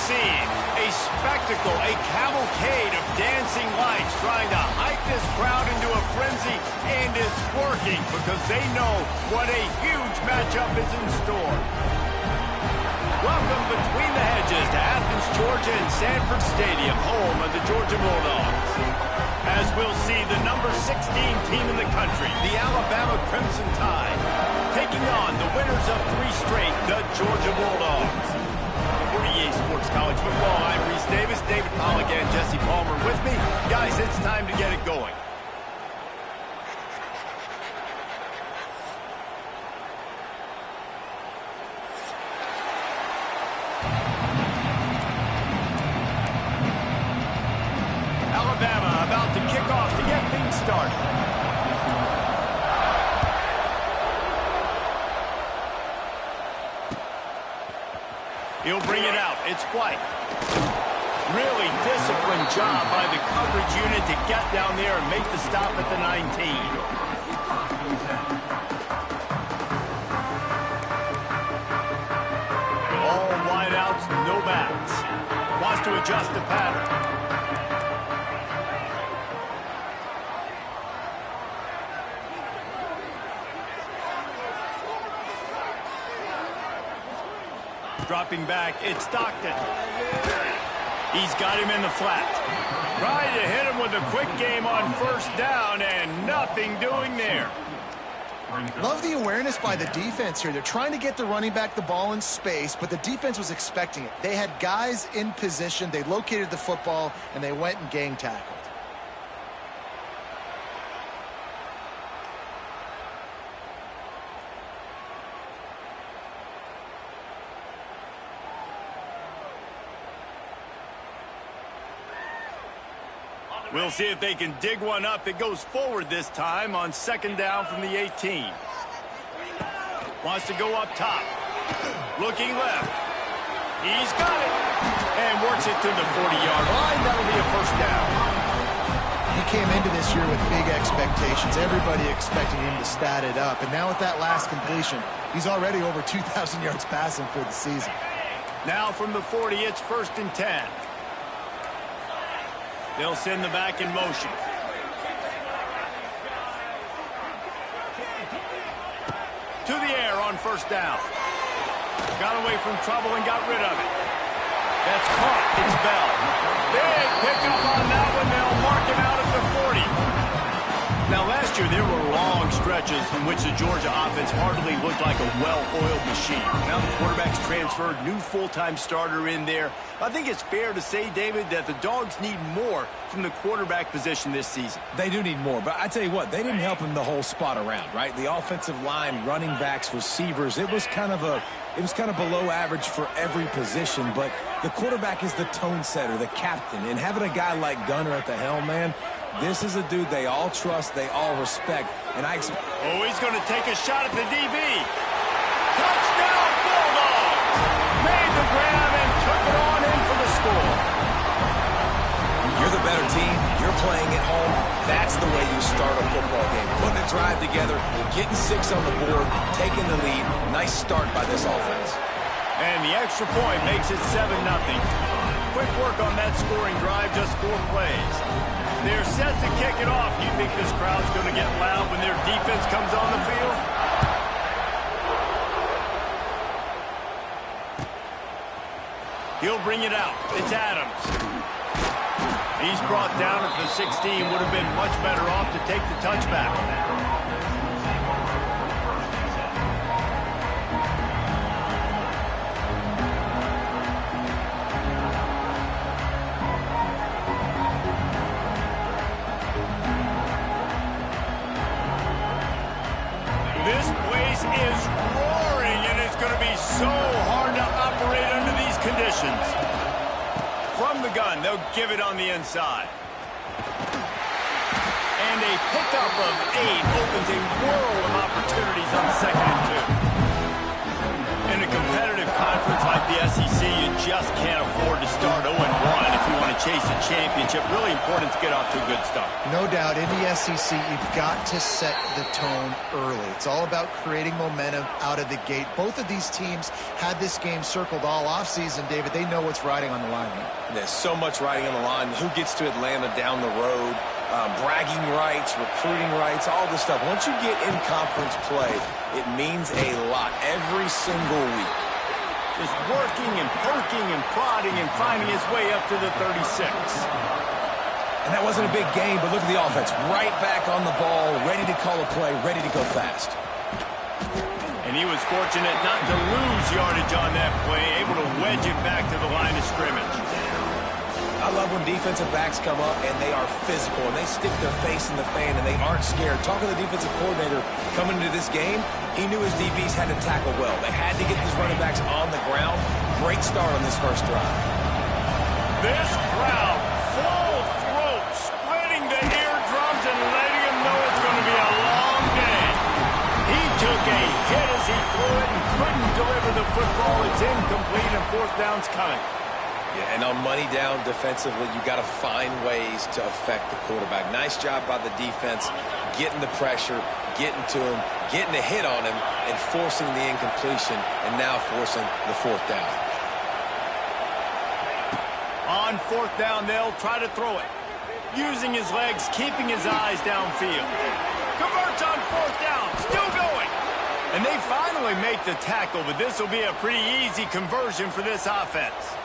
seeing? A spectacle, a cavalcade of dancing lights trying to hype this crowd into a frenzy, and it's working because they know what a huge matchup is in store. Welcome between the hedges to Athens, Georgia and Sanford Stadium, home of the Georgia Bulldogs. As we'll see the number 16 team in the country, the Alabama Crimson Tide, taking on the winners of 3 straight, the Georgia Bulldogs. For EA Sports College Football, I'm Reese Davis, David Pollack and Jesse Palmer with me. Guys, it's time to get it going. Alabama about to kick off to get things started. He'll bring it out. It's White. Really disciplined job by the coverage unit to get down there and make the stop at the 19. All wideouts, no backs. Wants to adjust the pattern. Dropping back, it's Stockton. He's got him in the flat. Trying to hit him with a quick game on first down, and nothing doing there. Love the awareness by the defense here. They're trying to get the running back the ball in space, but the defense was expecting it. They had guys in position, they located the football, and they went and gang tackled. We'll see if they can dig one up. It goes forward this time on second down from the 18. Wants to go up top. Looking left. He's got it. And works it to the 40-yard line. That'll be a first down. He came into this year with big expectations. Everybody expecting him to stat it up. And now with that last completion, he's already over 2,000 yards passing for the season. Now from the 40, it's first and 10. They'll send the back in motion. To the air on first down. Got away from trouble and got rid of it. That's caught. It's Bell. Big pickup on that one. They'll mark him out at the 40. Now, last year, there were long stretches in which the Georgia offense hardly looked like a well-oiled machine. Now the quarterback's transferred, new full-time starter in there. I think it's fair to say, David, that the Dogs need more from the quarterback position this season. They do need more, but I tell you what, they didn't help him the whole spot around, right? The offensive line, running backs, receivers, it was kind of below average for every position, but the quarterback is the tone setter, the captain, and having a guy like Gunner at the helm, man, this is a dude they all trust, they all respect, and I expect... Oh, he's going to take a shot at the DB. Touchdown, Bulldogs! Made the grab and took it on in for the score. You're the better team, you're playing at home, that's the way you start a football game. Putting a drive together, getting 6 on the board, taking the lead. Nice start by this offense. And the extra point makes it 7-0. Quick work on that scoring drive, just 4 plays. They're set to kick it off. You think this crowd's going to get loud when their defense comes on the field? He'll bring it out. It's Adams. He's brought down at the 16. Would have been much better off to take the touchback. This place is roaring, and it's going to be so hard to operate under these conditions. From the gun, they'll give it on the inside. And a pickup of 8 opens a world of opportunities on 2nd and 2. In a competitive conference like the SEC, you just can't afford to start 0-1 if you want a chase a championship. Really important to get off to a good start. No doubt, in the SEC, you've got to set the tone early. It's all about creating momentum out of the gate. Both of these teams had this game circled all offseason, David. They know what's riding on the line here. There's so much riding on the line. Who gets to Atlanta down the road? Bragging rights, recruiting rights, all this stuff. Once you get in conference play, it means a lot every single week. Just working and poking and prodding and finding his way up to the 36. And that wasn't a big game, but look at the offense. Right back on the ball, ready to call a play, ready to go fast. And he was fortunate not to lose yardage on that play, able to wedge it back to the line of scrimmage. I love when defensive backs come up and they are physical and they stick their face in the fan and they aren't scared. Talking to the defensive coordinator coming into this game, he knew his DBs had to tackle well. They had to get these running backs on the ground. Great start on this first drive. This crowd, full throat, spreading the eardrums and letting him know it's going to be a long day. He took a hit as he threw it and couldn't deliver the football. It's incomplete and fourth down's coming. Yeah, and on money down defensively, you got to find ways to affect the quarterback. Nice job by the defense, getting the pressure, getting to him, getting a hit on him, and forcing the incompletion, and now forcing the fourth down. On fourth down, they'll try to throw it. Using his legs, keeping his eyes downfield. Converts on fourth down, still going. And they finally make the tackle, but this will be a pretty easy conversion for this offense.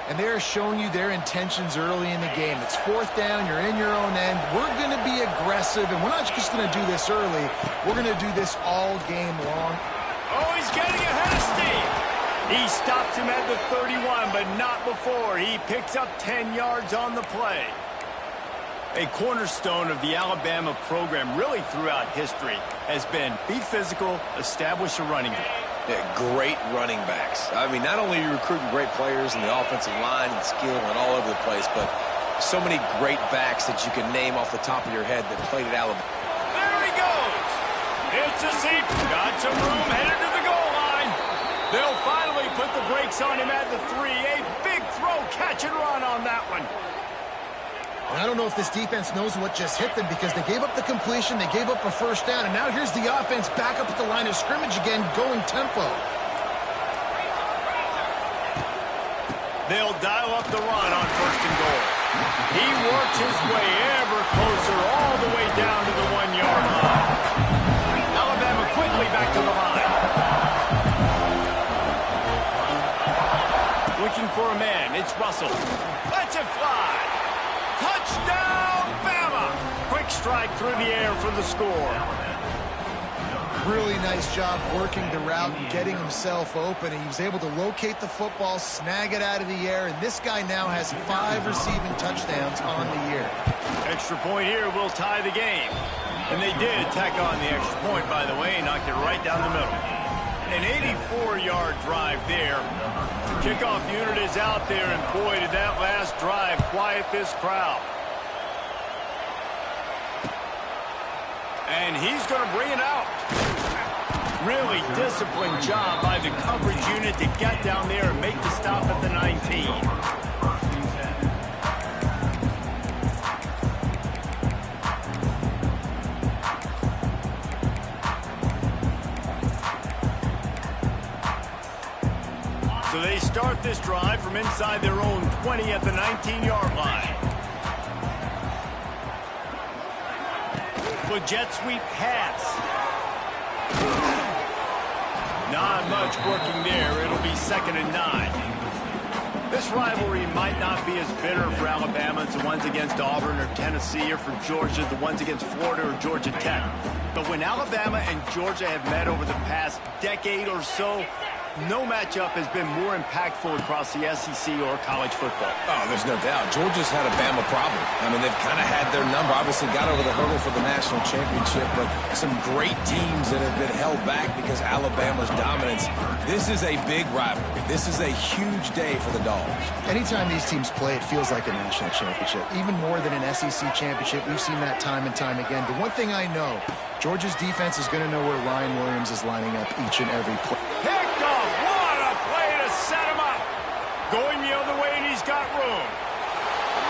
And they're showing you their intentions early in the game. It's fourth down, you're in your own end. We're going to be aggressive, and we're not just going to do this early. We're going to do this all game long. Oh, he's getting ahead of steam. He stops him at the 31, but not before. He picks up 10 yards on the play. A cornerstone of the Alabama program really throughout history has been be physical, establish a running game. Yeah, great running backs. I mean, not only are you recruiting great players in the offensive line and skill and all over the place, but so many great backs that you can name off the top of your head that played at Alabama. There he goes. It's a seat. Got some room headed to the goal line. They'll finally put the brakes on him at the 3. A big throw, catch and run on that one. And I don't know if this defense knows what just hit them because they gave up the completion, they gave up a first down, and now here's the offense back up at the line of scrimmage again, going tempo. They'll dial up the run on first and goal. He works his way ever closer all the way down to the 1-yard line. Alabama quickly back to the line. Looking for a man, it's Russell. Lets it fly. Touchdown, Bama! Quick strike through the air for the score. Really nice job working the route and getting himself open. He was able to locate the football, snag it out of the air, and this guy now has 5 receiving touchdowns on the year. Extra point here will tie the game. And they did tack on the extra point, by the way, and knocked it right down the middle. An 84-yard drive there. The kickoff unit is out there, and boy, did that last drive quiet this crowd. And he's going to bring it out. Really disciplined job by the coverage unit to get down there and make the stop at the 19. So they start this drive from inside their own 20 at the 19-yard line. For jet sweep pass. Not much working there. It'll be 2nd and 9. This rivalry might not be as bitter for Alabama as the ones against Auburn or Tennessee, or for Georgia, the ones against Florida or Georgia Tech. But when Alabama and Georgia have met over the past decade or so, no matchup has been more impactful across the SEC or college football. Oh, there's no doubt. Georgia's had a Bama problem. I mean, they've kind of had their number. Obviously got over the hurdle for the national championship, but some great teams that have been held back because Alabama's dominance. This is a big rivalry. This is a huge day for the Dogs. Anytime these teams play, it feels like a national championship. Even more than an SEC championship. We've seen that time and time again. But one thing I know, Georgia's defense is going to know where Ryan Williams is lining up each and every play. Picked off. What a play to set him up. Going the other way, and he's got room.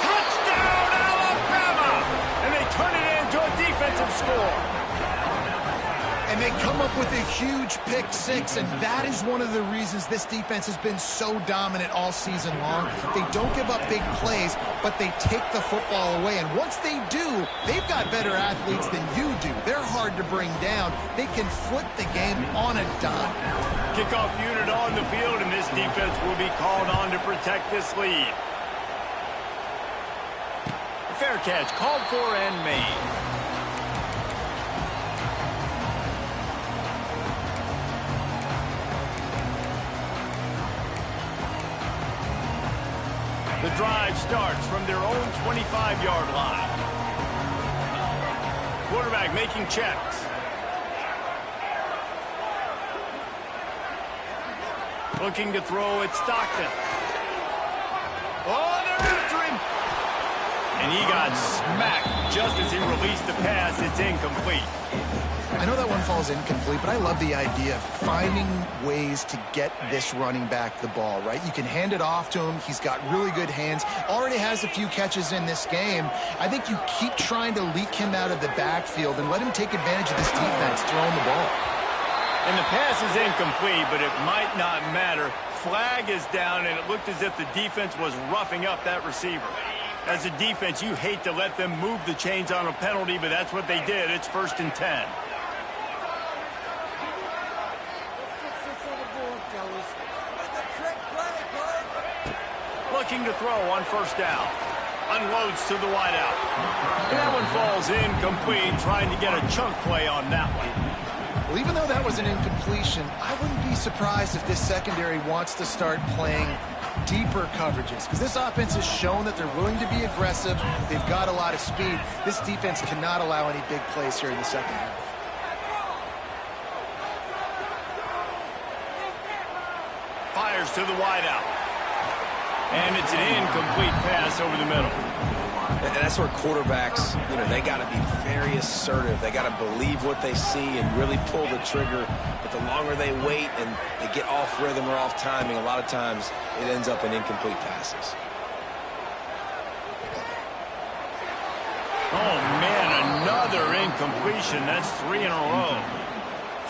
Touchdown, Alabama! And they turn it into a defensive score. And they come up with a huge pick six, and that is one of the reasons this defense has been so dominant all season long. They don't give up big plays, but they take the football away. And once they do, they've got better athletes than you do. They're hard to bring down. They can flip the game on a dime. Kickoff unit on the field, and this defense will be called on to protect this lead. Fair catch, called for and made. The drive starts from their own 25-yard line. Quarterback making checks. Looking to throw at Stockton. Oh, they're after him! And he got smacked just as he released the pass. It's incomplete. I know that one falls incomplete, but I love the idea of finding ways to get this running back the ball, right? You can hand it off to him. He's got really good hands. Already has a few catches in this game. I think you keep trying to leak him out of the backfield and let him take advantage of this defense throwing the ball. And the pass is incomplete, but it might not matter. Flag is down, and it looked as if the defense was roughing up that receiver. As a defense, you hate to let them move the chains on a penalty, but that's what they did. It's 1st and 10. Looking to throw on 1st down. Unloads to the wideout. And that one falls incomplete, trying to get a chunk play on that one. Well, even though that was an incompletion, I wouldn't be surprised if this secondary wants to start playing deeper coverages, because this offense has shown that they're willing to be aggressive. They've got a lot of speed. This defense cannot allow any big plays here in the second half. Fires to the wideout. And it's an incomplete pass over the middle. And that's where quarterbacks, they got to be very assertive. They got to believe what they see and really pull the trigger. But the longer they wait and they get off rhythm or off timing, a lot of times it ends up in incomplete passes. Oh, man, another incompletion. That's 3 in a row.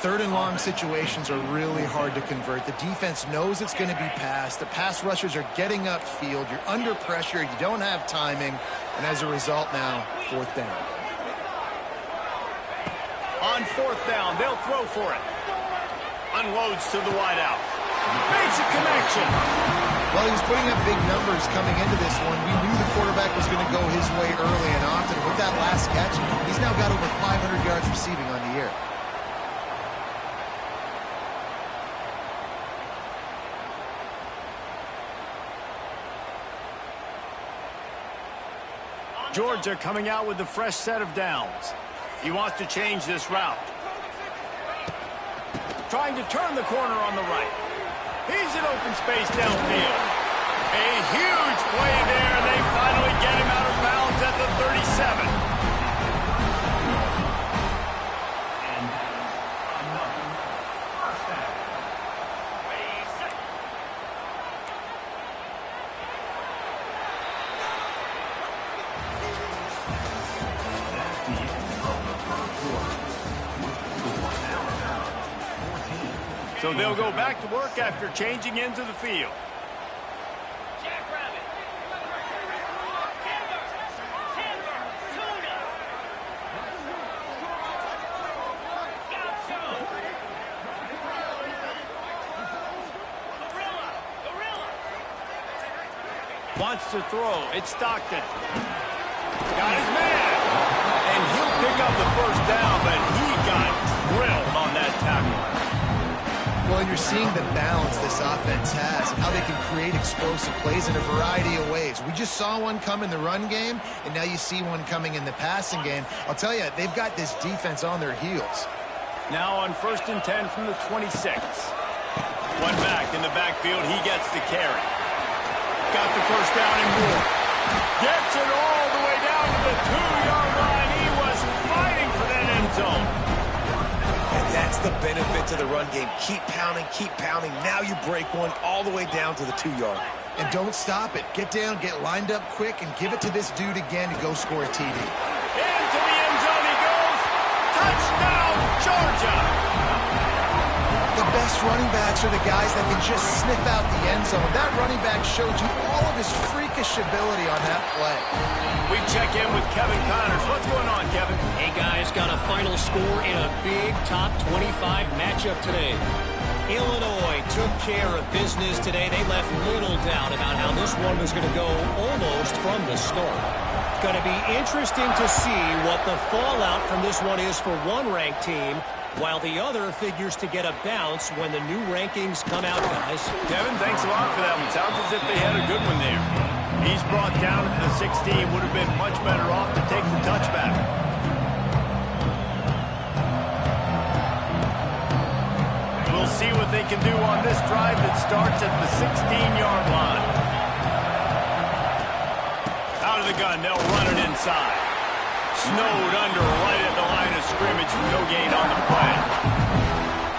3rd and long situations are really hard to convert. The defense knows it's going to be passed. The pass rushers are getting upfield. You're under pressure. You don't have timing. And as a result now, 4th down. On 4th down, they'll throw for it. Unloads to the wideout. Makes a connection. Well, he was putting up big numbers coming into this one. We knew the quarterback was going to go his way early and often. With that last catch, he's now got over 500 yards receiving on the year. Georgia coming out with a fresh set of downs. He wants to change this route. Trying to turn the corner on the right. He's in open space downfield. A huge play there, and they finally get him out of bounds at the 37. So they'll go back to work after changing into the field. Wants to throw. It's Stockton. Got his man. And he'll pick up the 1st down, but he got drilled on that tackle. Well, and you're seeing the balance this offense has and how they can create explosive plays in a variety of ways. We just saw one come in the run game, and now you see one coming in the passing game. I'll tell you, they've got this defense on their heels. Now on 1st and 10 from the 26. One back in the backfield. He gets the carry. Got the 1st down and more. Gets it all the way down to the 2-yard line. He was fighting for that end zone. And that's the benefit to the run game. Keep pounding, keep pounding. Now you break one all the way down to the 2-yard. And don't stop it. Get down, get lined up quick, and give it to this dude again to go score a TD. Into the end zone he goes. Touchdown, Georgia! The best running backs are the guys that can just sniff out the end zone. That running back showed you all of his freakish ability on that play. We check in with Kevin Connors. What's going on, Kevin? Hey, guys, got a final score in a big top 25 matchup today. Illinois took care of business today. They left little doubt about how this one was going to go almost from the start. Going to be interesting to see what the fallout from this one is for one ranked team, while the other figures to get a bounce when the new rankings come out, guys. Kevin, thanks a lot for that one. Sounds as if they had a good one there. He's brought down to the 16. Would have been much better off to take the touchback. We'll see what they can do on this drive that starts at the 16-yard line. Out of the gun, they'll run it inside. Snowed under right at the line of scrimmage from no gain on the play.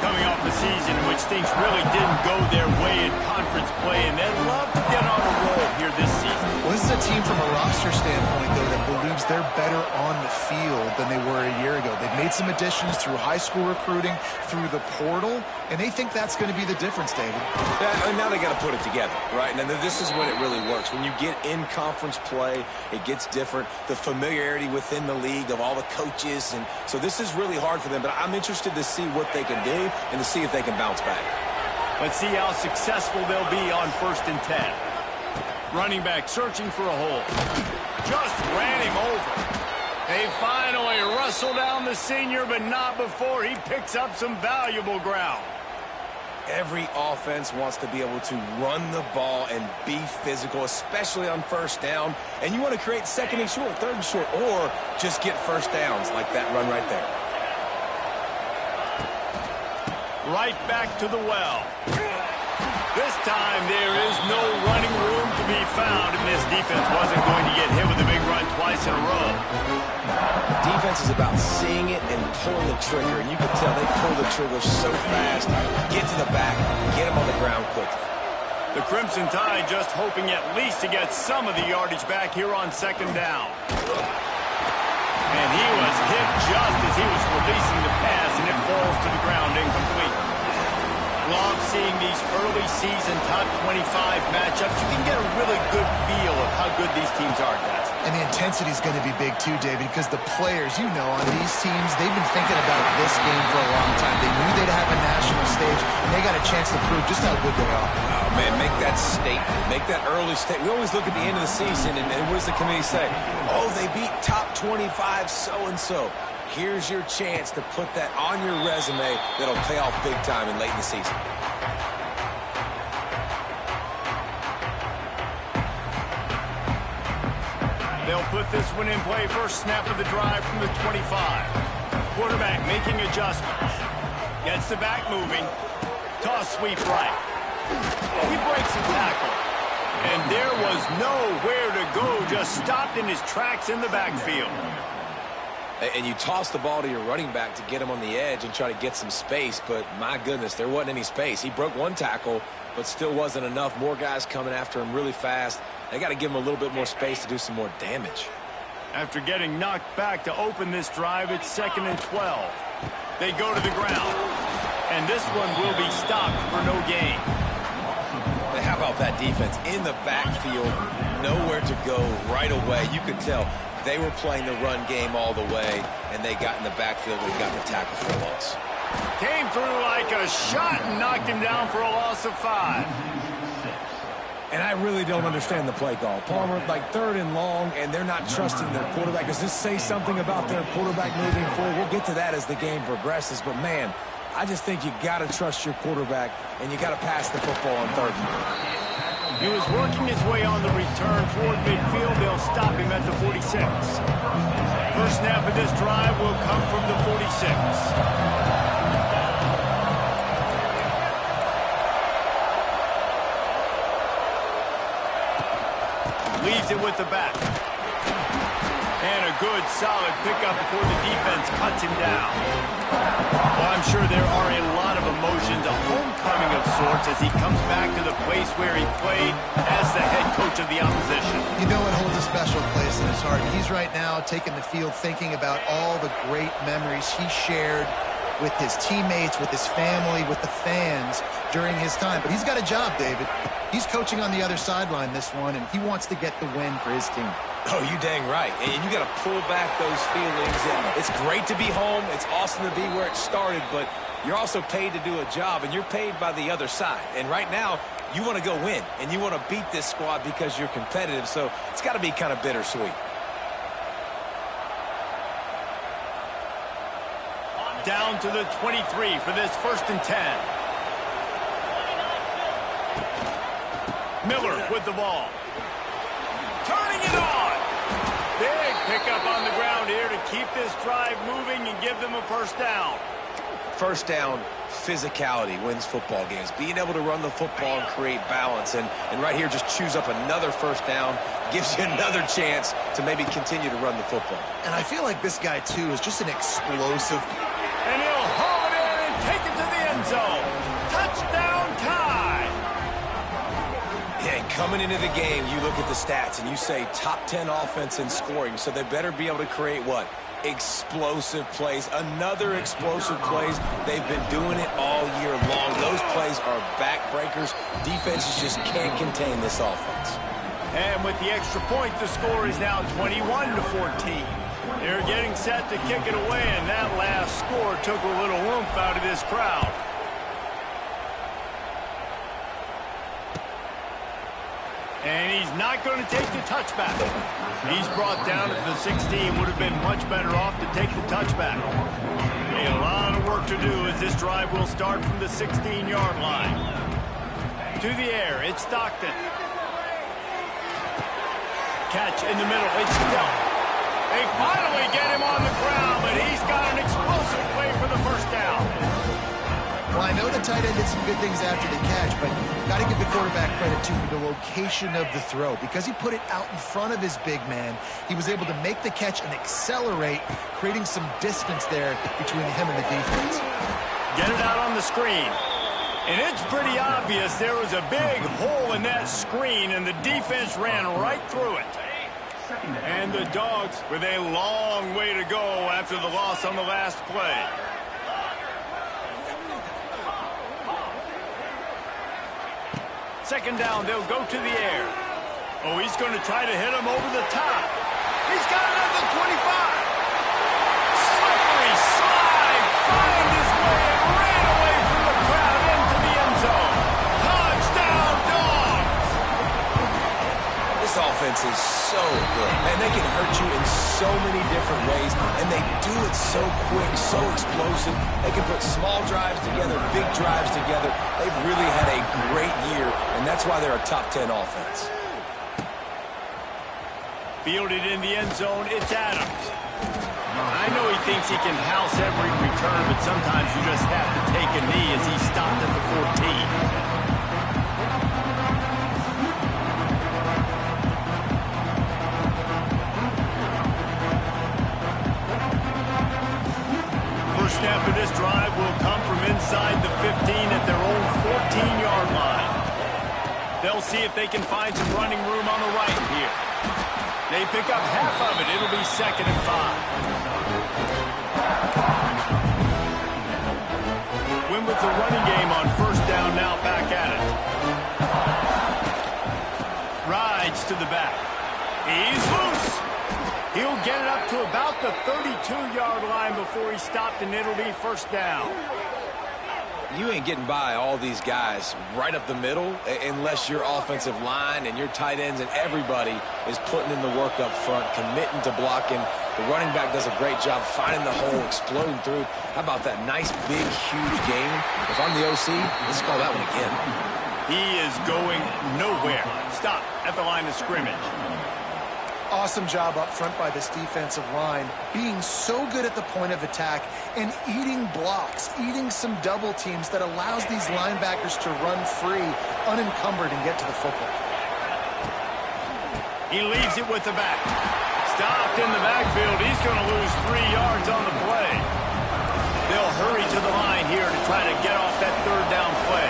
Coming off a season in which things really didn't go their way in conference play, and they'd love to get on a roll here this season. Well, this is a team from a roster standpoint, though, that believes they're better on the field than they were a year ago. They've made some additions through high school recruiting, through the portal, and they think that's going to be the difference, David. Yeah, and now they got to put it together, right? And then this is when it really works. When you get in conference play, it gets different. The familiarity within the league of all the coaches, and so this is really hard for them. But I'm interested to see what they can do and to see if they can bounce back. Let's see how successful they'll be on 1st and 10. Running back searching for a hole. Just ran him over. They finally wrestle down the senior, but not before he picks up some valuable ground. Every offense wants to be able to run the ball and be physical, especially on 1st down. And you want to create 2nd and short, 3rd and short, or just get 1st downs like that run right there. Right back to the well. This time there is no running room to be found, and this defense wasn't going to get hit with a big run twice in a row. Defense is about seeing it and pulling the trigger, and you can tell they pull the trigger so fast, get to the back, get them on the ground quickly. The Crimson Tide just hoping at least to get some of the yardage back here on 2nd down. And he was hit just as he was releasing the pass, and it falls to the ground incomplete. Love seeing these early season top 25 matchups. You can get a really good feel of how good these teams are, guys. And the intensity is going to be big too, David, because the players, you know, on these teams, they've been thinking about this game for a long time. They knew they'd have a national stage, and they got a chance to prove just how good they are. Oh, man, make that statement. Make that early statement. We always look at the end of the season, and what does the committee say? Oh, they beat top 25 so-and-so. Here's your chance to put that on your resume that'll pay off big time in late in the season. They'll put this one in play. First snap of the drive from the 25. Quarterback making adjustments. Gets the back moving. Toss sweep right. He breaks a tackle. And there was nowhere to go. Just stopped in his tracks in the backfield. And you toss the ball to your running back to get him on the edge and try to get some space, but my goodness, there wasn't any space. He broke one tackle, but still wasn't enough. More guys coming after him really fast. They got to give him a little bit more space to do some more damage. After getting knocked back to open this drive, it's 2nd and 12. They go to the ground, and this one will be stopped for no gain. How about that defense in the backfield, nowhere to go right away. You could tell they were playing the run game all the way, and they got in the backfield and got the tackle for a loss. Came through like a shot and knocked him down for a loss of 5. And I really don't understand the play call. Palmer, like 3rd and long, and they're not trusting their quarterback. Does this say something about their quarterback moving forward? We'll get to that as the game progresses, but man, I just think you got to trust your quarterback, and you got to pass the football on 3rd and long. He was working his way on the return toward midfield. They'll stop him at the 46. First snap of this drive will come from the 46. Leaves it with the back. And a good, solid pickup before the defense cuts him down. Well, I'm sure there are a lot of emotions, a homecoming of sorts, as as he comes back to the place where he played as the head coach of the opposition. You know it holds a special place in his heart. He's right now taking the field thinking about all the great memories he shared with his teammates, with his family, with the fans during his time. But he's got a job, David. He's coaching on the other sideline this one, and he wants to get the win for his team. Oh, you dang right. And you got to pull back those feelings. And it's great to be home. It's awesome to be where it started, but you're also paid to do a job, and you're paid by the other side. And right now, you want to go win, and you want to beat this squad because you're competitive. So it's got to be kind of bittersweet. Down to the 23 for this 1st and 10. Miller with the ball. Turning it on. Big pickup on the ground here to keep this drive moving and give them a 1st down. First down, physicality wins football games. Being able to run the football and create balance. And right here, just choose up another 1st down. Gives you another chance to maybe continue to run the football. And I feel like this guy, too, is just an explosive. And he'll haul it in and take it to the end zone. Touchdown tie. Yeah, and coming into the game, you look at the stats and you say top 10 offense in scoring. So they better be able to create what? Explosive plays. Another explosive plays. They've been doing it all year long. Those plays are backbreakers. Defenses just can't contain this offense. And with the extra point, the score is now 21-14. They're getting set to kick it away, and that last score took a little oomph out of this crowd. And he's not going to take the touchback. He's brought down at the 16. Would have been much better off to take the touchback. A lot of work to do as this drive will start from the 16-yard line. To the air, it's Stockton. Catch in the middle, it's Delp. They finally get him on the ground, but he's got an explosive play for the 1st down. Well, I know the tight end did some good things after the catch, but got to give the quarterback credit, too, for the location of the throw. Because he put it out in front of his big man, he was able to make the catch and accelerate, creating some distance there between him and the defense. Get it out on the screen. And it's pretty obvious there was a big hole in that screen, and the defense ran right through it. And the Dogs with a long way to go after the loss on the last play. Second down, they'll go to the air. Oh, he's going to try to hit him over the top. He's got it at the 25. Slippery slide, find his way and ran away from the crowd into the end zone. Touchdown, Dogs! This offense is so good. Man, they can hurt you in so many different ways, and they do it so quick, so explosive. They can put small drives together, big drives together. They've really had a great year, and that's why they're a top 10 offense. Fielded in the end zone, it's Adams. I know he thinks he can house every return, but sometimes you just have to take a knee as he stopped at the 14. First snap of this drive will come from inside the 15 at their own 14-yard line. They'll see if they can find some running room on the right here. They pick up half of it. It'll be 2nd and 5. Win with the running game on 1st down, now back at it. Rides to the back. He's loose. He'll get it up to about the 32-yard line before he stopped, and it'll be 1st down. You ain't getting by all these guys right up the middle unless your offensive line and your tight ends and everybody is putting in the work up front, committing to blocking. The running back does a great job finding the hole, exploding through. How about that nice, big, huge game? If I'm the OC, let's call that one again. He is going nowhere. Stop at the line of scrimmage. Awesome job up front by this defensive line, being so good at the point of attack and eating blocks, eating some double teams that allows these linebackers to run free, unencumbered, and get to the football. He leaves it with the back. Stopped in the backfield. He's going to lose 3 yards on the play. They'll hurry to the line here to try to get off that 3rd down play.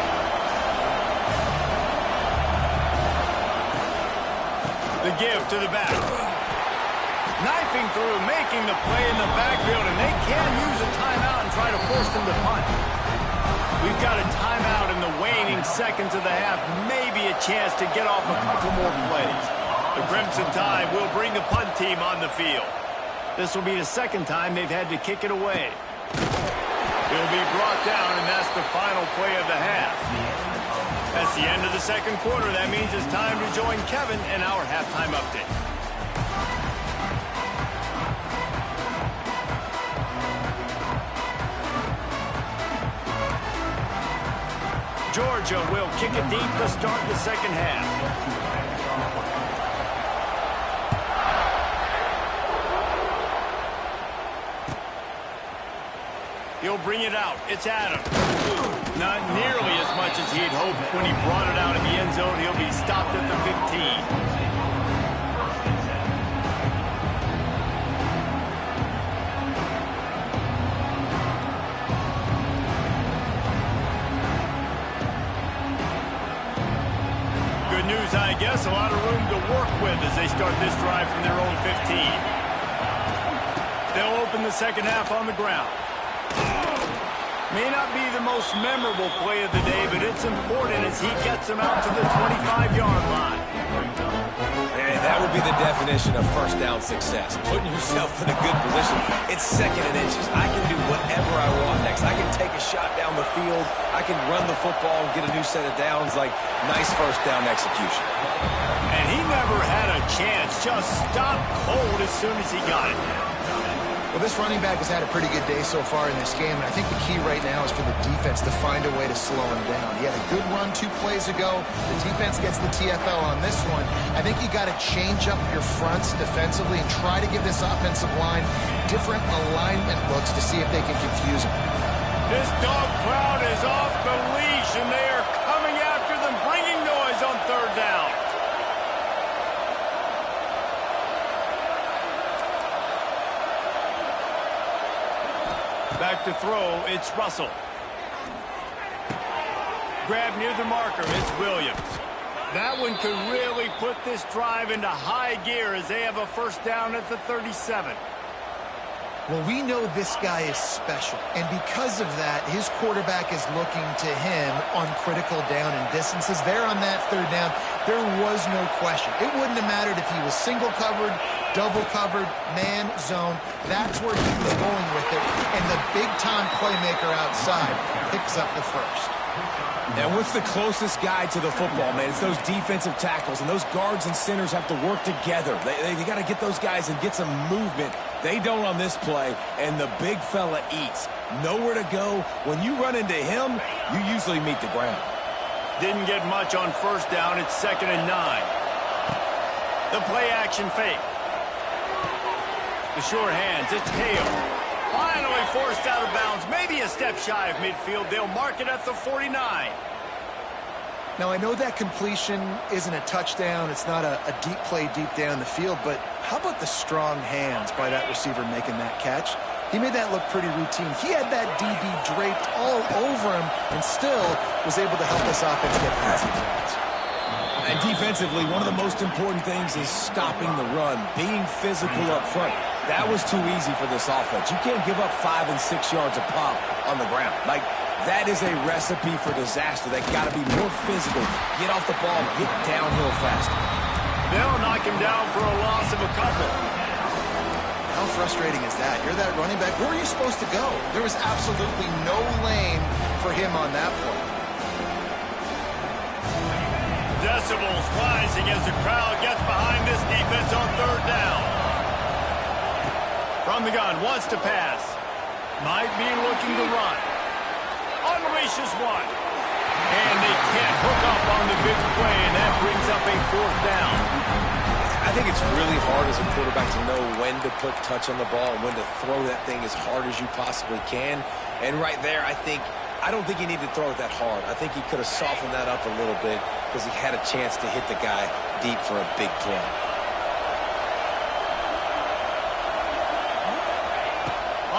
to the back. Knifing through, making the play in the backfield, and they can use a timeout and try to force them to punt. We've got a timeout in the waning seconds of the half. Maybe a chance to get off a couple more plays. The Crimson Tide will bring the punt team on the field. This will be the second time they've had to kick it away. He'll be brought down, and that's the final play of the half. That's the end of the second quarter. That means it's time to join Kevin in our halftime update. Georgia will kick it deep to start the second half. He'll bring it out. It's Adams. Not nearly as much as he'd hoped when he brought it out in the end zone. He'll be stopped at the 15. News, I guess. A lot of room to work with as they start this drive from their own 15. They'll open the second half on the ground. May not be the most memorable play of the day, but it's important as he gets them out to the 25-yard line. And that would be the definition of first down success. Putting yourself in a good position. It's second and inches. I can do whatever I want next. I can take a shot down the field. I can run the football and get a new set of downs. Like, nice first down execution. And he never had a chance. Just stopped cold as soon as he got it. Well, this running back has had a pretty good day so far in this game, and I think the key right now is for the defense to find a way to slow him down. He had a good run 2 plays ago. The defense gets the TFL on this one. I think you got to change up your fronts defensively and try to give this offensive line different alignment looks to see if they can confuse him. This dog crowd is off the leash, and they are coming after them, bringing noise on third down. Back to throw, it's Russell. Grab near the marker, it's Williams. That one could really put this drive into high gear as they have a first down at the 37. Well, we know this guy is special, and because of that, his quarterback is looking to him on critical down and distances. There on that third down, there was no question. It wouldn't have mattered if he was single covered, double covered, man, zone. That's where he was going with it, and the big-time playmaker outside picks up the first. And what's the closest guy to the football, man? It's those defensive tackles, and those guards and centers have to work together. They got to get those guys and get some movement. They don't on this play, and the big fella eats. Nowhere to go. When you run into him, you usually meet the ground. Didn't get much on first down. It's 2nd and 9. The play action fake. The short hands, it's Hale. Finally forced out of bounds, maybe a step shy of midfield. They'll mark it at the 49. Now, I know that completion isn't a touchdown. It's not a deep play deep down the field, but how about the strong hands by that receiver making that catch? He made that look pretty routine. He had that DB draped all over him and still was able to help this offense get passing yards. And defensively, one of the most important things is stopping the run, being physical up front. That was too easy for this offense. You can't give up 5 and 6 yards a pop on the ground. Like, that is a recipe for disaster. They got to be more physical, get off the ball, get downhill faster. They'll knock him down for a loss of a couple. How frustrating is that? You're that running back. Where are you supposed to go? There was absolutely no lane for him on that play. Decibels rising as the crowd gets behind this defense on third down. From the gun, wants to pass. Might be looking to run. Unleashes one. And they can't hook up on the big play, and that brings up a fourth down. I think it's really hard as a quarterback to know when to put touch on the ball and when to throw that thing as hard as you possibly can. And right there, I don't think he needed to throw it that hard. I think he could have softened that up a little bit because he had a chance to hit the guy deep for a big play.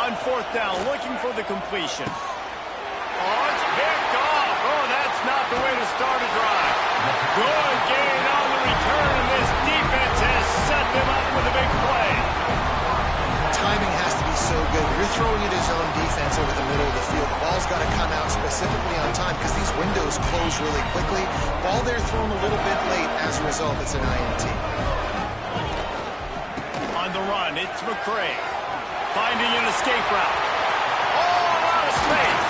On fourth down, looking for the completion. Oh, it's picked off. Oh, that's not the way to start a drive. Good gain on the return, and this defense has you're throwing it his own defense over the middle of the field, the ball's got to come out specifically on time because these windows close really quickly. Ball there thrown a little bit late. As a result, it's an INT. On the run, it's McCray. Finding an escape route. Oh, out of space.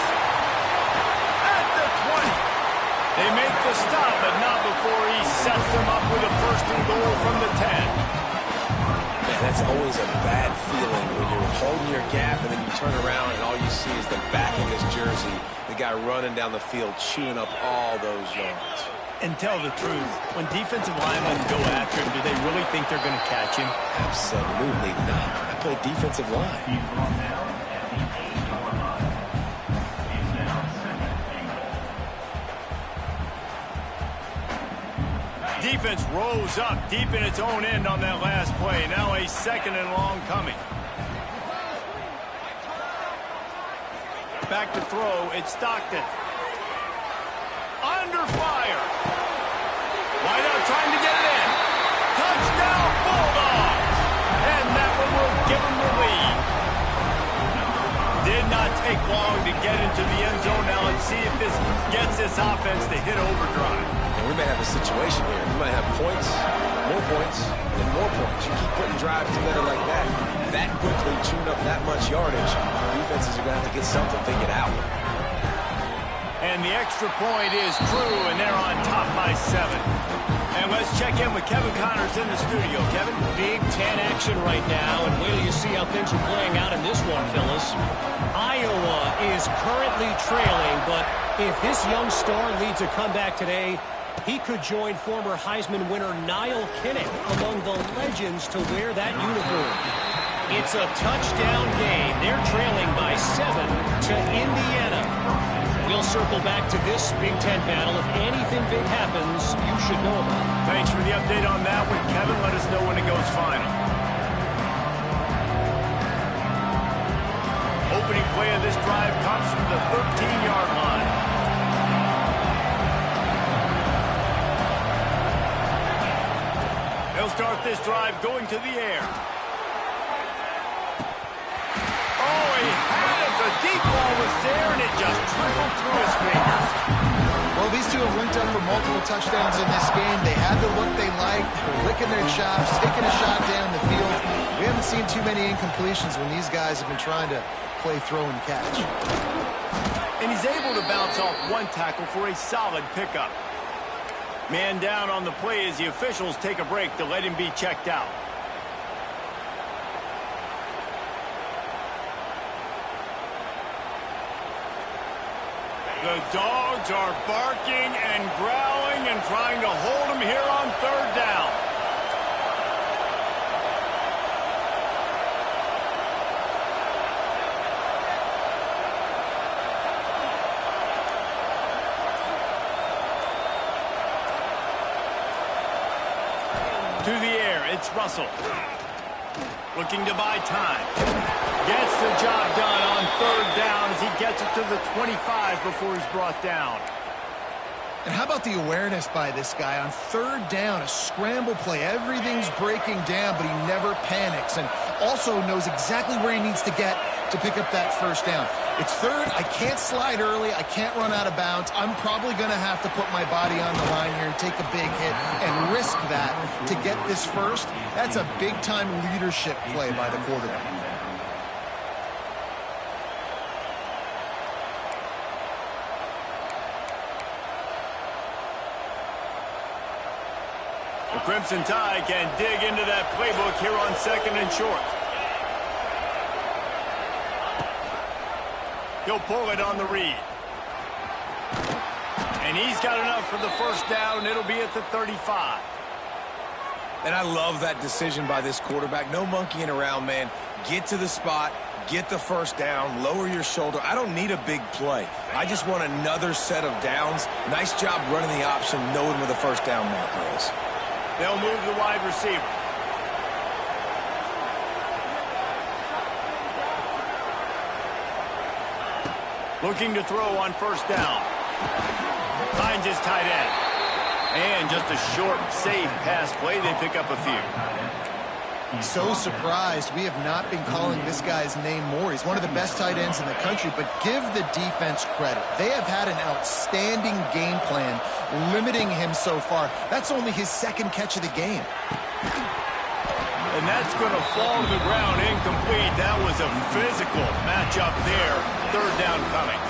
At the 20. They make the stop, but not before he sets them up with a first and goal from the 10. Man, that's always a bad feeling when you're holding your gap and then you turn around and all you see is the back of his jersey, the guy running down the field, chewing up all those yards. And tell the truth, when defensive linemen go after him, do they really think they're going to catch him? Absolutely not. I played defensive line. Defense rose up deep in its own end on that last play. Now a second and long coming. Back to throw. It's Stockton. Under fire. Wide out trying to get it in. Touchdown Bulldogs. And that one will give them the lead. Did not take long to get into the end zone. Now let's see if this gets this offense to hit overdrive. And we may have a situation here. We might have points, and more points. You keep putting drives together like that, that quickly, chewing up that much yardage, defenses are going to have to get something figured out. And the extra point is true, and they're on top by 7. And let's check in with Kevin Connors in the studio. Kevin? Big Ten action right now, and wait till you see how things are playing out in this one, fellas. Iowa is currently trailing, but if this young star leads a comeback today, he could join former Heisman winner Niall Kinnick among the legends to wear that uniform. It's a touchdown game. They're trailing by 7 to Indiana. We'll circle back to this Big Ten battle. If anything big happens, you should know about it. Thanks for the update on that one, Kevin. Let us know when it goes final. Opening play of this drive comes from the 13-yard line. They'll start this drive going to the air. Oh, he had it. The deep ball was there, and it just trickled through his fingers. Well, these two have linked up for multiple touchdowns in this game. They had the look they liked. They're licking their chops, taking a shot down the field. We haven't seen too many incompletions when these guys have been trying to play throw and catch. And he's able to bounce off one tackle for a solid pickup. Man down on the play as the officials take a break to let him be checked out. The Dogs are barking and growling and trying to hold him here on third down. To the air, it's Russell. Looking to buy time. Gets the job done on third down as he gets it to the 25 before he's brought down. And how about the awareness by this guy on third down, a scramble play. Everything's breaking down, but he never panics and also knows exactly where he needs to get to pick up that first down. It's third. I can't slide early. I can't run out of bounds. I'm probably going to have to put my body on the line here and take a big hit and risk that to get this first. That's a big-time leadership play by the quarterback. The Crimson Tide can dig into that playbook here on second and short. He'll pull it on the read. And he's got enough for the first down. It'll be at the 35. And I love that decision by this quarterback. No monkeying around, man. Get to the spot, get the first down, lower your shoulder. I don't need a big play. I just want another set of downs. Nice job running the option, knowing where the first down marker is. They'll move the wide receiver. Looking to throw on first down. Finds his tight end. And just a short, safe pass play. They pick up a few. So surprised we have not been calling this guy's name more. He's one of the best tight ends in the country, but give the defense credit. They have had an outstanding game plan limiting him so far. That's only his second catch of the game. And that's going to fall to the ground incomplete. That was a physical matchup there. Third down coming.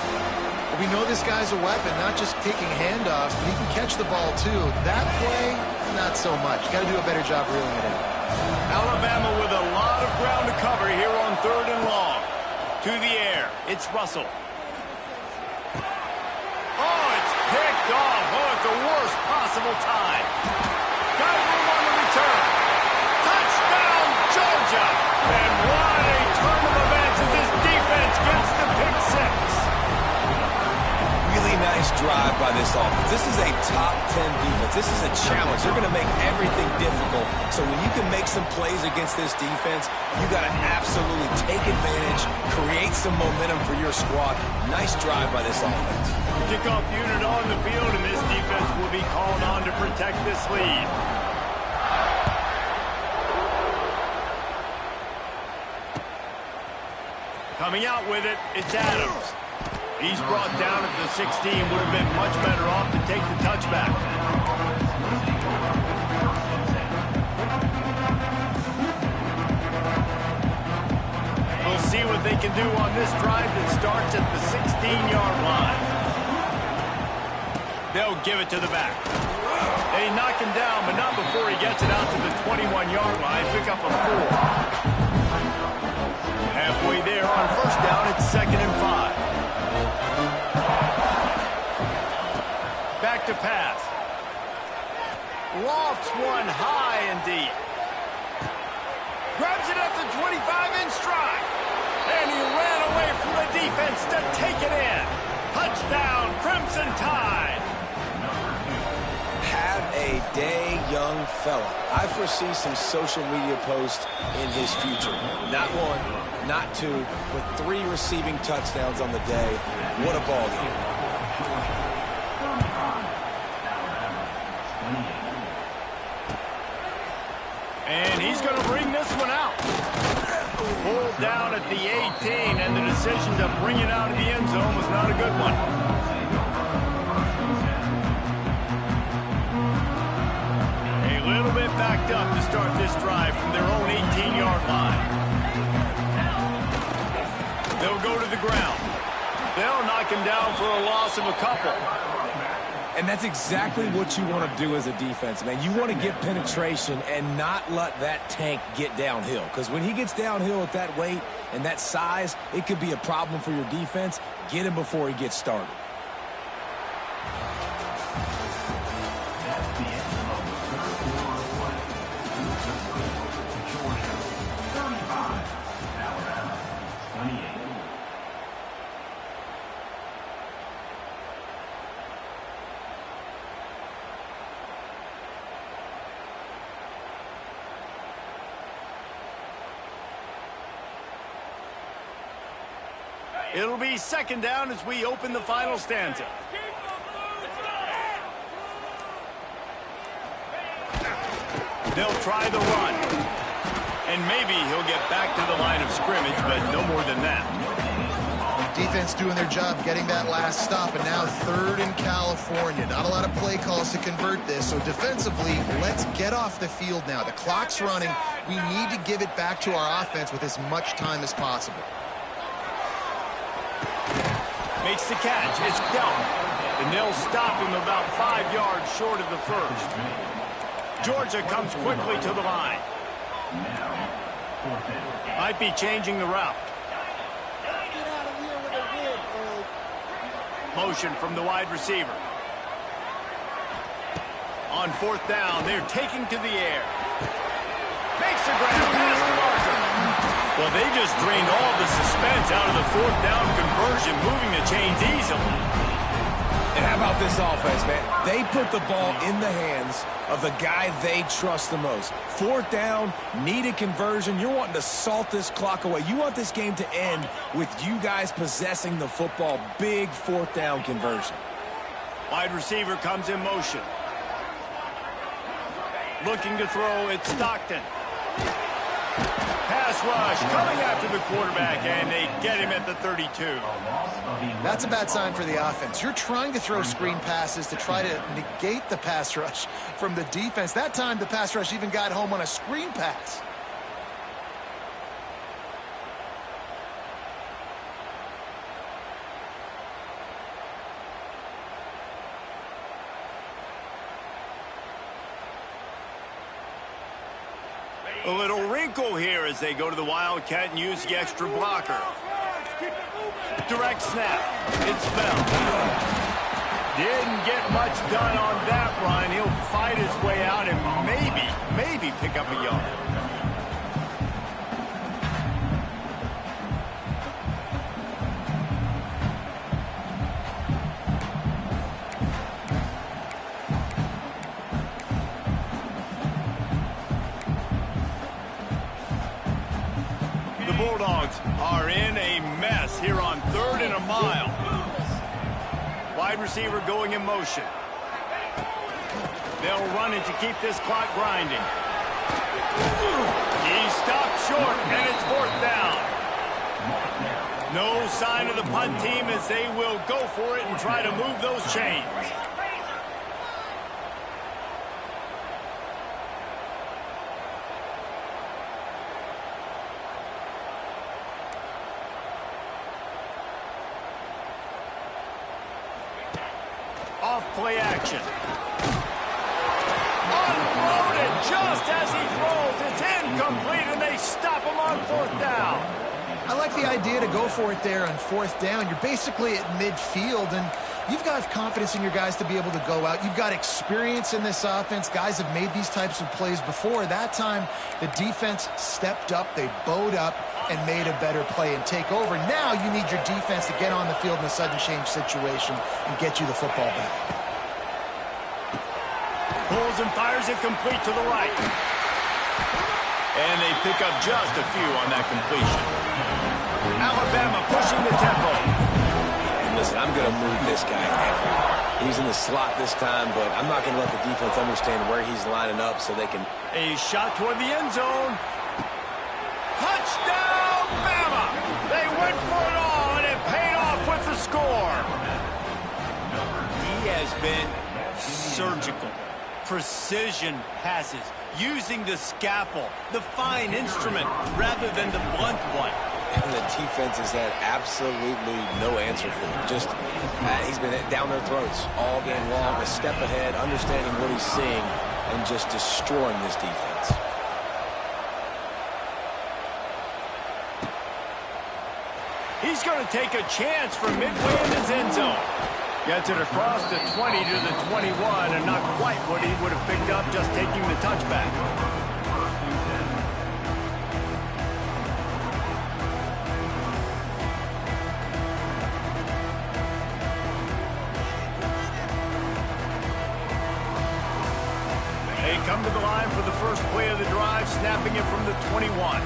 We know this guy's a weapon, not just taking handoffs, but he can catch the ball too. That play, not so much. Got to do a better job reeling it in. Alabama with a lot of ground to cover here on 3rd and long. To the air, it's Russell. Oh, it's picked off. Oh, at the worst possible time. Got room on the return. Touchdown, Georgia. And what a turn of events as this defense gets the pick six. Really nice drive by this offense. This is a top 10 defense. This is a challenge. They're going to make everything difficult. So when you can make some plays against this defense, you got to absolutely take advantage, create some momentum for your squad. Nice drive by this offense. Kickoff unit on the field, and this defense will be called on to protect this lead. Coming out with it, it's Adams. He's brought down at the 16. Would have been much better off to take the touchback. We'll see what they can do on this drive that starts at the 16-yard line. They'll give it to the back. They knock him down, but not before he gets it out to the 21-yard line. Pick up a 4. Halfway there on first down, it's 2nd and 5. Back to pass. Lofts one high and deep. Grabs it at the 25-inch stride. And he ran away from the defense to take it in. Touchdown, Crimson Tide. Have a day, young fella. I foresee some social media posts in his future. Not one, not two, but 3 receiving touchdowns on the day. What a ball game. And he's going to bring this one out. Pulled down at the 18, and the decision to bring it out of the end zone was not a good one. A little bit backed up to start this drive from their own 18-yard line. They'll go to the ground. They'll knock him down for a loss of a couple. And that's exactly what you want to do as a defense, man. You want to get penetration and not let that tank get downhill. Because when he gets downhill at that weight and that size, it could be a problem for your defense. Get him before he gets started. It'll be 2nd down as we open the final stanza. They'll try the run. And maybe he'll get back to the line of scrimmage, but no more than that. Defense doing their job getting that last stop, and now 3rd in California. Not a lot of play calls to convert this, so defensively, let's get off the field now. The clock's running. We need to give it back to our offense with as much time as possible. Makes the catch. It's dealt. And they'll stop him about 5 yards short of the first. Georgia comes quickly to the line. Might be changing the route. Motion from the wide receiver. On 4th down, they're taking to the air. Makes a grab pass to Barker. Well, they just drained all the suspense out of the 4th down conversion, moving the chains easily. And how about this offense, man? They put the ball in the hands of the guy they trust the most. 4th down, needed conversion. You're wanting to salt this clock away. You want this game to end with you guys possessing the football. Big 4th down conversion. Wide receiver comes in motion. Looking to throw, it's Stockton. Pass rush coming after the quarterback, and they get him at the 32. That's a bad sign for the offense. You're trying to throw screen passes to try to negate the pass rush from the defense. That time, the pass rush even got home on a screen pass. A little wrinkle here as they go to the Wildcat and use the extra blocker. Direct snap. It's fell. Didn't get much done on that run. He'll fight his way out and maybe pick up a yard. Bulldogs are in a mess here on 3rd and a mile. Wide receiver going in motion. They'll run it to keep this clock grinding. He stopped short, and it's 4th down. No sign of the punt team as they will go for it and try to move those chains. Play action. Unloaded just as he throws. It's incomplete, and they stop him on 4th down. I like the idea to go for it there on 4th down. You're basically at midfield, and you've got confidence in your guys to be able to go out. You've got experience in this offense. Guys have made these types of plays before. That time, the defense stepped up. They bowed up and made a better play and take over. Now you need your defense to get on the field in a sudden change situation and get you the football back. Pulls and fires it complete to the right. And they pick up just a few on that completion. Alabama pushing the tempo. And listen, I'm going to move this guy everywhere. He's in the slot this time, but I'm not going to let the defense understand where he's lining up so they can... A shot toward the end zone. Touchdown, Bama! They went for it all, and it paid off with the score. He has been surgical. Precision passes, using the scalpel, the fine instrument, rather than the blunt one. And the defense has had absolutely no answer for him. Just, he's been down their throats all game long, a step ahead, understanding what he's seeing, and just destroying this defense. He's going to take a chance from midway in his end zone. Gets it across the 20 to the 21, and not quite what he would have picked up just taking the touchback. They come to the line for the first play of the drive, snapping it from the 21.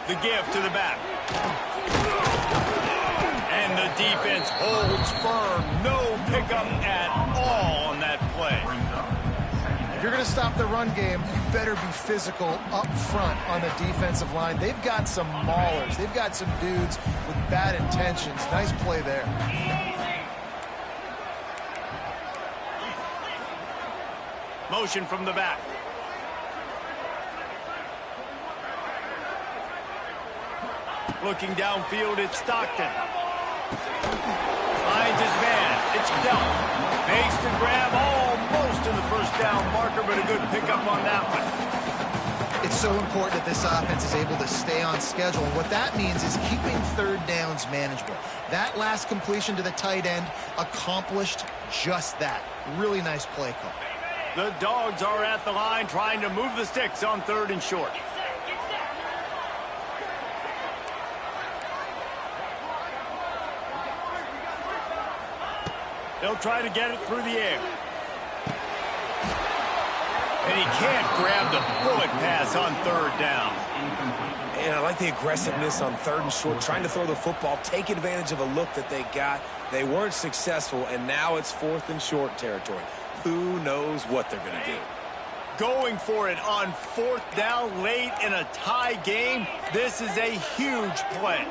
The give to the back. And the defense holds firm. No pickup at all on that play. If you're going to stop the run game, you better be physical up front on the defensive line. They've got some maulers. They've got some dudes with bad intentions. Nice play there. Motion from the back. Looking downfield, it's Stockton. Finds his man. It's dealt. Makes the grab almost to the first down marker, but a good pickup on that one. It's so important that this offense is able to stay on schedule. And what that means is keeping 3rd downs manageable. That last completion to the tight end accomplished just that. Really nice play call. The Dogs are at the line trying to move the sticks on 3rd and short. They'll try to get it through the air. And he can't grab the bullet pass on 3rd down. And I like the aggressiveness on 3rd and short, trying to throw the football, take advantage of a look that they got. They weren't successful, and now it's 4th and short territory. who knows what they're going to do. Going for it on 4th down late in a tie game. This is a huge play.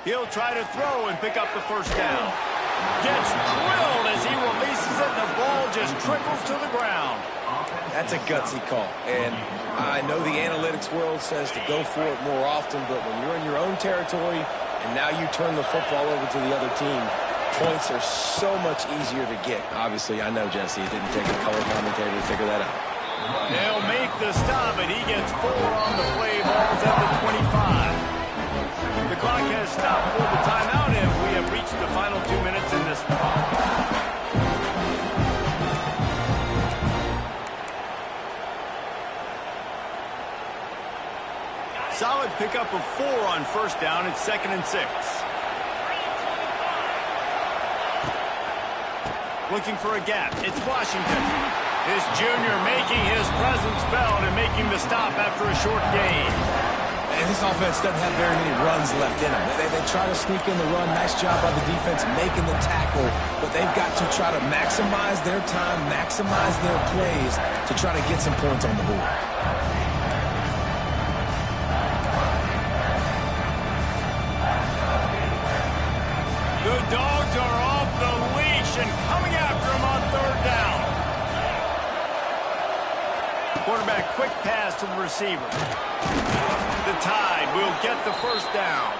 He'll try to throw and pick up the first down. Gets drilled as he releases it, and the ball just trickles to the ground. That's a gutsy call, and I know the analytics world says to go for it more often, but when you're in your own territory and now you turn the football over to the other team, points are so much easier to get. Obviously, I know, Jesse, it didn't take a color commentator to figure that out. They'll make the stop, and he gets 4 on the play. Ball's at the 25. The clock has stopped for the timeout, and we have reached the final 2 minutes in this one. Solid pickup of 4 on 1st down. It's 2nd and 6. Looking for a gap. It's Washington. This junior making his presence felt and making the stop after a short gain. And this offense doesn't have very many runs left in them. They try to sneak in the run. Nice job by the defense making the tackle. But they've got to try to maximize their time, maximize their plays to try to get some points on the board. The Dogs are off the leash and coming after him on 3rd down. Quarterback quick pass to the receiver. The Tide will get the first down.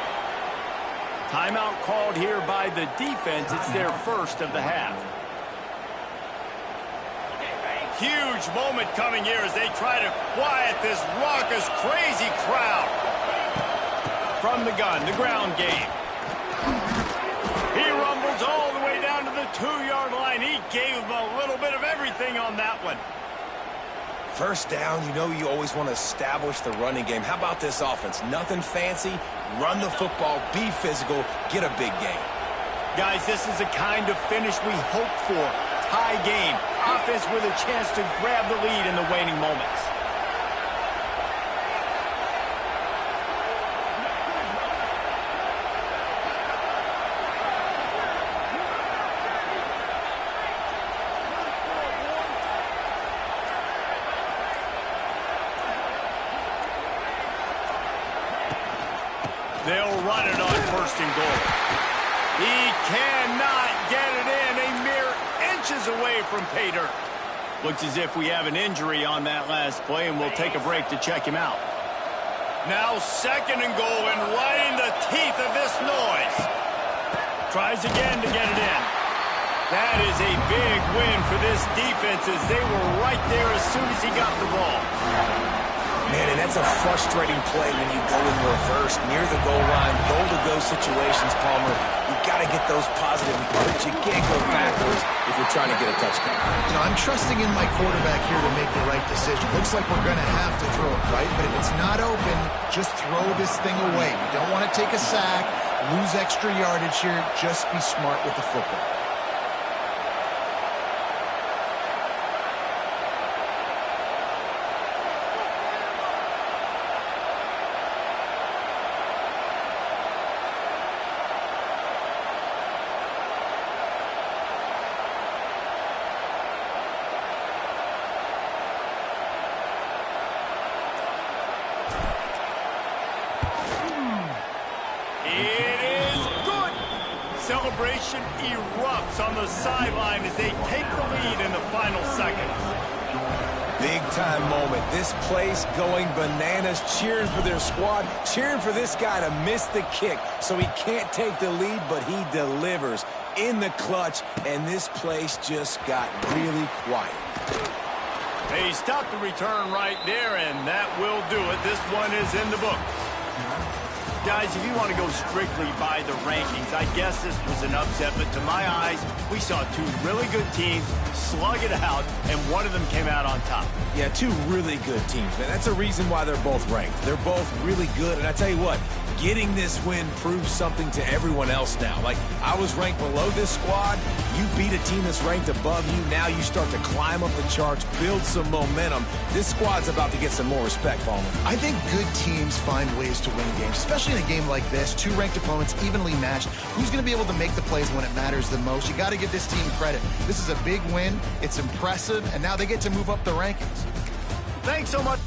Timeout called here by the defense. It's their first of the half. Huge moment coming here as they try to quiet this raucous, crazy crowd. From the gun, the ground game. He rumbles all the way down to the 2-yard line. He gave him a little bit of everything on that one. First down, you know you always want to establish the running game. How about this offense? Nothing fancy. Run the football, be physical, get a big gain. Guys, this is the kind of finish we hope for. Tie game. Offense with a chance to grab the lead in the waning moments. They'll run it on 1st and goal. He cannot get it in. A mere inches away from pay dirt. Looks as if we have an injury on that last play, and we'll take a break to check him out. Now 2nd and goal, and right in the teeth of this noise. Tries again to get it in. That is a big win for this defense as they were right there as soon as he got the ball. Man, and that's a frustrating play when you go in reverse near the goal line, goal-to-go situations, Palmer. You've got to get those positive yards. You can't go backwards if you're trying to get a touchdown. You know, I'm trusting in my quarterback here to make the right decision. Looks like we're going to have to throw it, right? But if it's not open, just throw this thing away. You don't want to take a sack, lose extra yardage here. Just be smart with the football. Celebration erupts on the sideline as they take the lead in the final seconds. Big-time moment. This place going bananas, cheering for their squad, cheering for this guy to miss the kick so he can't take the lead, but he delivers in the clutch, and this place just got really quiet. They stopped the return right there, and that will do it. This one is in the book. Guys, if you want to go strictly by the rankings, I guess this was an upset, but to my eyes, we saw 2 really good teams slug it out, and one of them came out on top. Yeah, 2 really good teams, man. That's a reason why they're both ranked. They're both really good, and I tell you what, getting this win proves something to everyone else now. Like, I was ranked below this squad. You beat a team that's ranked above you. Now you start to climb up the charts, build some momentum. This squad's about to get some more respect, Ballman. I think good teams find ways to win games, especially in a game like this. Two ranked opponents, evenly matched. Who's going to be able to make the plays when it matters the most? You got to give this team credit. This is a big win. It's impressive, and now they get to move up the rankings. Thanks so much.